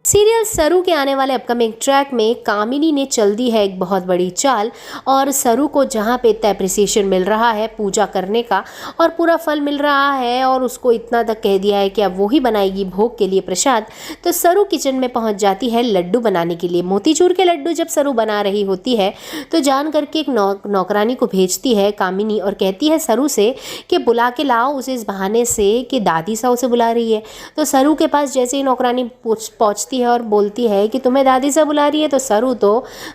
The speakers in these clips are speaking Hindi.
सीरियल सरू के आने वाले अपकमिंग ट्रैक में कामिनी ने चल दी है एक बहुत बड़ी चाल और सरू को जहां पे इतना अप्रिसिएशन मिल रहा है पूजा करने का और पूरा फल मिल रहा है और उसको इतना तक कह दिया है कि अब वो ही बनाएगी भोग के लिए प्रसाद। तो सरू किचन में पहुंच जाती है लड्डू बनाने के लिए। मोतीचूर के लड्डू जब सरू बना रही होती है तो जान करके एक नौकरानी को भेजती है कामिनी और कहती है सरू से कि बुला के लाओ उसे इस बहाने से कि दादी सा उसे बुला रही है। तो सरू के पास जैसे ही नौकरानी पहुंचती है और बोलती है कि तुम्हें दादी से बुला रही है तो सरू तो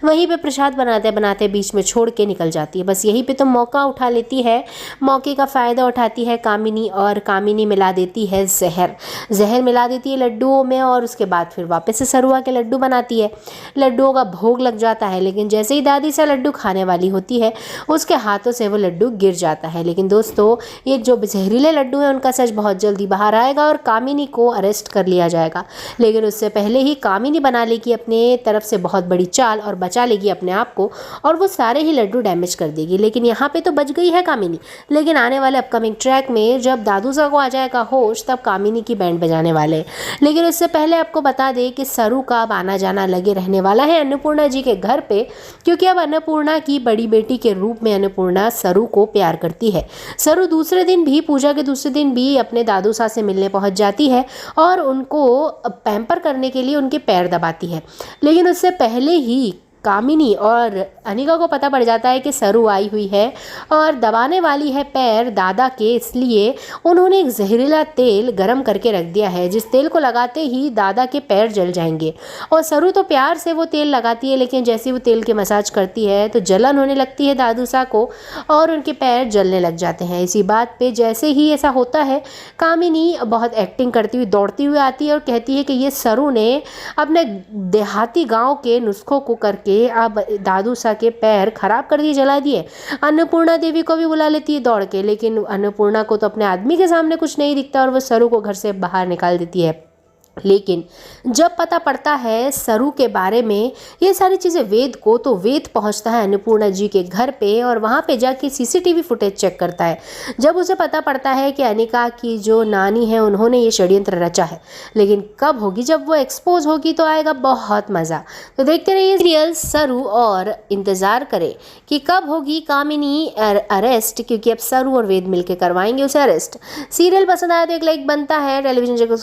वहीं पे प्रसाद बनाते बनाते बीच में छोड़ के निकल जाती है। बस यहीं पे तो मौका उठा लेती है, मौके का फ़ायदा उठाती है कामिनी और कामिनी मिला देती है जहर मिला देती है लड्डुओं में और उसके बाद फिर वापस से सरुआ के लड्डू बनाती है। लड्डुओं का भोग लग जाता है, लेकिन जैसे ही दादी सा लड्डू खाने वाली होती है उसके हाथों से वो लड्डू गिर जाता है। लेकिन दोस्तों ये जो जहरीले लड्डू हैं उनका सच बहुत जल्दी बाहर आएगा और कामिनी को अरेस्ट कर लिया जाएगा। लेकिन उससे पहले ही कामिनी बना लेगी अपने तरफ से बहुत बड़ी चाल और बचा लेगी अपने आप को और वो सारे ही लड्डू डैमेज कर देगी। लेकिन यहाँ पे तो बच गई है कामिनी, लेकिन आने वाले अपकमिंग ट्रैक में जब दादू सा को आ जाएगा होश तब कामिनी की बैंड बजाने वाले। लेकिन उससे पहले आपको बता दें कि सरू का अब आना जाना लगे रहने वाला है अन्नपूर्णा जी के घर पे, क्योंकि अब अन्नपूर्णा की बड़ी बेटी के रूप में अन्नपूर्णा सरू को प्यार करती है। सरू दूसरे दिन भी, पूजा के दूसरे दिन भी अपने दादू सा से मिलने पहुंच जाती है और उनको पैम्पर करने के लिए उनके पैर दबाती है। लेकिन उससे पहले ही कामिनी और अनिका को पता पड़ जाता है कि सरू आई हुई है और दबाने वाली है पैर दादा के, इसलिए उन्होंने एक जहरीला तेल गरम करके रख दिया है जिस तेल को लगाते ही दादा के पैर जल जाएंगे। और सरू तो प्यार से वो तेल लगाती है, लेकिन जैसे वो तेल के मसाज करती है तो जलन होने लगती है दादू सा को और उनके पैर जलने लग जाते हैं। इसी बात पे जैसे ही ऐसा होता है कामिनी बहुत एक्टिंग करती हुई दौड़ती हुई आती है और कहती है कि ये सरू ने अपने देहाती गाँव के नुस्खों को करके अब दादू सा के पैर खराब कर दिए, जला दिए। अन्नपूर्णा देवी को भी बुला लेती है दौड़ के, लेकिन अन्नपूर्णा को तो अपने आदमी के सामने कुछ नहीं दिखता और वो सरू को घर से बाहर निकाल देती है। लेकिन जब पता पड़ता है सरू के बारे में ये सारी चीज़ें वेद को, तो वेद पहुंचता है अन्नपूर्णा जी के घर पे और वहाँ पे जाके सीसीटीवी फुटेज चेक करता है। जब उसे पता पड़ता है कि अनिका की जो नानी है उन्होंने ये षड्यंत्र रचा है, लेकिन कब होगी, जब वो एक्सपोज होगी तो आएगा बहुत मज़ा। तो देखते रहिए सीरियल सरू और इंतज़ार करें कि कब होगी कामिनी अरेस्ट, क्योंकि अब सरू और वेद मिलकर करवाएंगे उसे अरेस्ट। सीरियल पसंद आया तो एक लाइक बनता है। टेलीविजन जगत